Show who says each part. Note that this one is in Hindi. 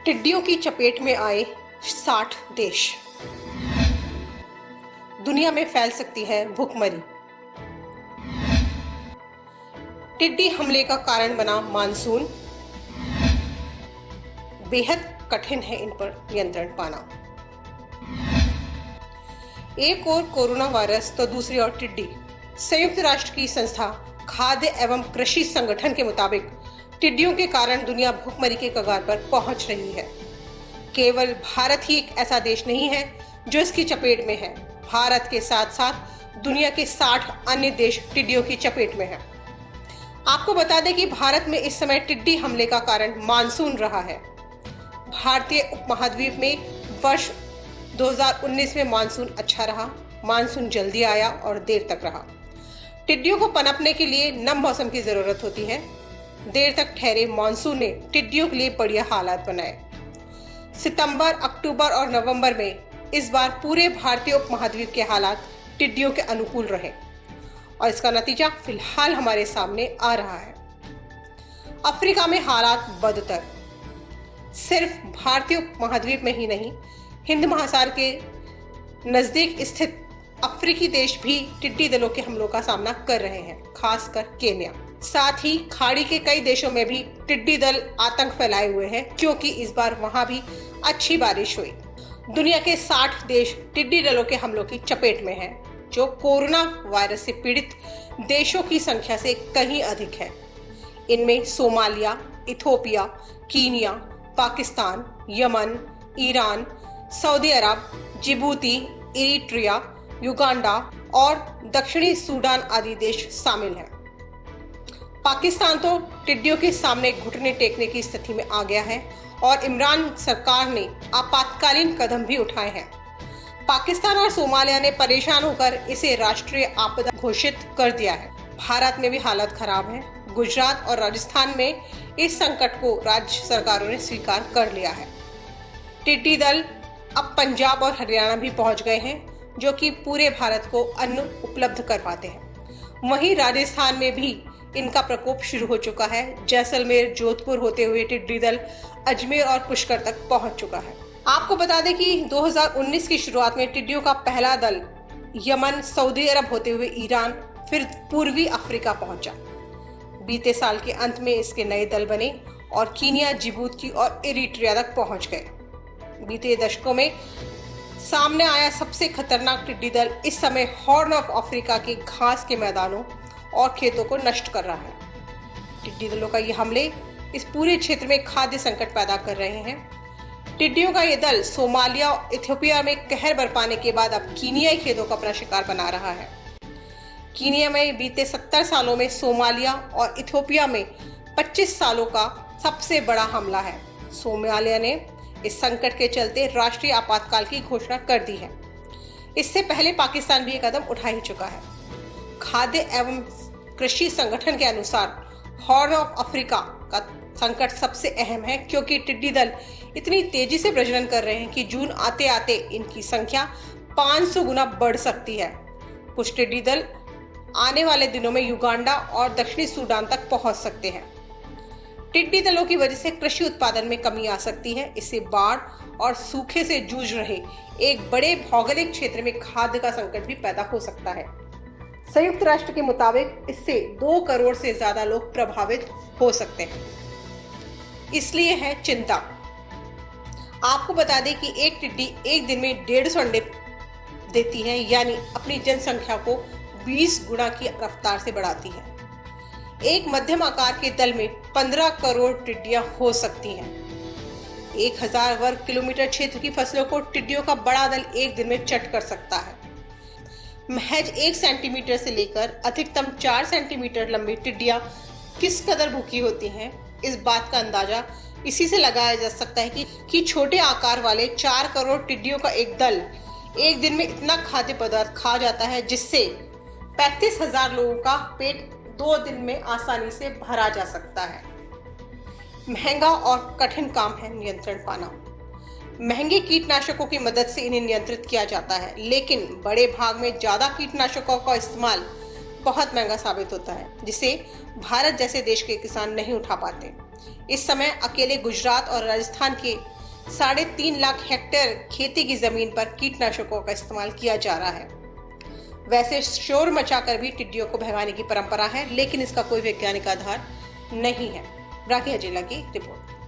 Speaker 1: टिड्डियों की चपेट में आए 60 देश। दुनिया में फैल सकती है भूखमरी। टिड्डी हमले का कारण बना मानसून। बेहद कठिन है इन पर नियंत्रण पाना। एक ओर कोरोना वायरस तो दूसरी ओर टिड्डी। संयुक्त राष्ट्र की संस्था खाद्य एवं कृषि संगठन के मुताबिक टिड्डियों के कारण दुनिया भूखमरी के कगार पर पहुंच रही है। केवल भारत ही एक ऐसा देश नहीं है जो इसकी चपेट में है। भारत के साथ साथ दुनिया के 60 अन्य देश टिड्डियों की चपेट में हैं। आपको बता दें कि भारत में इस समय टिड्डी हमले का कारण मानसून रहा है। भारतीय उपमहाद्वीप में वर्ष 2019 में मानसून अच्छा रहा। मानसून जल्दी आया और देर तक रहा। टिड्डियों को पनपने के लिए नम मौसम की जरूरत होती है। देर तक ठहरे मानसून ने टिड्डियों के लिए बढ़िया हालात बनाए। सितंबर, अक्टूबर और नवंबर में इस बार पूरे भारतीय उपमहाद्वीप के हालात टिड्डियों के अनुकूल रहे और इसका नतीजा फिलहाल हमारे सामने आ रहा है। अफ्रीका में हालात बदतर। सिर्फ भारतीय उपमहाद्वीप में ही नहीं, हिंद महासागर के नजदीक स्थित अफ्रीकी देश भी टिड्डी दलों के हमलों का सामना कर रहे हैं, खासकर केन्या। साथ ही खाड़ी के कई देशों में भी टिड्डी दल आतंक फैलाए हुए हैं, क्योंकि इस बार वहां भी अच्छी बारिश हुई। दुनिया के 60 देश टिड्डी दलों के हमलों की चपेट में हैं, जो कोरोना वायरस से पीड़ित देशों की संख्या से कहीं अधिक है। इनमें Somalia, Ethiopia, Kenya, Pakistan, Yemen, Iran, Saudi अरब, जिबूती, इरिट्रिया, युगांडा और दक्षिणी सूडान आदि देश शामिल हैं। पाकिस्तान तो टिड्डियों के सामने घुटने टेकने की स्थिति में आ गया है और इमरान सरकार ने आपातकालीन कदम भी उठाए हैं। पाकिस्तान और सोमालिया ने परेशान होकर इसे राष्ट्रीय आपदा घोषित कर दिया है। भारत में भी हालत खराब है। गुजरात और राजस्थान में इस संकट को राज्य सरकारों ने स्वीकार कर लिया है। टिड्डी दल अब पंजाब और हरियाणा भी पहुंच गए हैं, जो कि पूरे भारत को अन्न उपलब्ध करवाते हैं। वहीं राजस्थान में भी इनका प्रकोप शुरू हो चुका है। जैसलमेर, जोधपुर होते हुए टिड्डी दल अजमेर और पुष्कर तक पहुंच चुका है। आपको बता दें कि 2019 की शुरुआत में टिड्डियों का पहला दल यमन, सऊदी अरब होते हुए ईरान, फिर पूर्वी अफ्रीका पहुंचा। बीते साल के अंत में इसके नए दल बने और कीनिया, जिबूती और इरिट्रिया तक पहुंच गए। बीते दशकों में सामने आया सबसे खतरनाक टिड्डी दल इस समय हॉर्न ऑफ अफ्रीका के घास के मैदानों और खेतों को नष्ट कर रहा है। टिड्डी दलों का ये हमले इस पूरे क्षेत्र में खाद्य संकट पैदा कर रहे हैं। टिड्डियों का ये दल सोमालिया और इथियोपिया में कहर बरपाने के बाद अब कीनियाई खेतों का अपना शिकार बना रहा है। कीनिया में बीते 70 सालों में सोमालिया और इथियोपिया में 25 सालों का सबसे बड़ा हमला है। सोमालिया ने इस संकट के चलते राष्ट्रीय आपातकाल की घोषणा कर दी है। इससे पहले पाकिस्तान भी ये कदम उठा ही चुका है। खाद्य एवं कृषि संगठन के अनुसार हॉर्न ऑफ अफ्रीका का संकट सबसे अहम है, क्योंकि टिड्डी दल इतनी तेजी से प्रजनन कर रहे हैं कि जून आते आते इनकी संख्या 500 गुना बढ़ सकती है। कुछ टिड्डी दल आने वाले दिनों में युगांडा और दक्षिणी सूडान तक पहुंच सकते हैं। टिड्डी दलों की वजह से कृषि उत्पादन में कमी आ सकती है। इससे बाढ़ और सूखे से जूझ रहे एक बड़े भौगोलिक क्षेत्र में खाद्य का संकट भी पैदा हो सकता है। संयुक्त राष्ट्र के मुताबिक इससे 2 करोड़ से ज्यादा लोग प्रभावित हो सकते हैं। इसलिए है चिंता। आपको बता दें कि एक टिड्डी एक दिन में 150 अंडे देती है, यानी अपनी जनसंख्या को 20 गुना की रफ्तार से बढ़ाती है। एक मध्यम आकार के दल में 15 करोड़ टिड्डियां हो सकती हैं। 1000 वर्ग किलोमीटर क्षेत्र की फसलों को टिड्डियों का बड़ा दल एक दिन में चट कर सकता है। महज 1 सेंटीमीटर से लेकर अधिकतम 4 सेंटीमीटर लंबी टिड्डियां किस कदर भूखी होती हैं, इस बात का अंदाजा इसी से लगाया जा सकता है कि छोटे आकार वाले 4 करोड़ टिड्डियों का एक दल एक दिन में इतना खाद्य पदार्थ खा जाता है, जिससे 35,000 लोगों का पेट 2 दिन में आसानी से भरा जा सकता है। महंगा और कठिन काम है नियंत्रण पाना। महंगे कीटनाशकों की मदद से इन्हें नियंत्रित किया जाता है, लेकिन बड़े भाग में ज्यादा कीटनाशकों का इस्तेमाल बहुत महंगा साबित होता है, जिसे भारत जैसे देश के किसान नहीं उठा पाते। इस समय अकेले गुजरात और राजस्थान के 3.5 लाख हेक्टेयर खेती की जमीन पर कीटनाशकों का इस्तेमाल किया जा रहा है। वैसे शोर मचाकर भी टिड्डियों को भगाने की परंपरा है, लेकिन इसका कोई वैज्ञानिक आधार नहीं है। राखी हजेला की रिपोर्ट।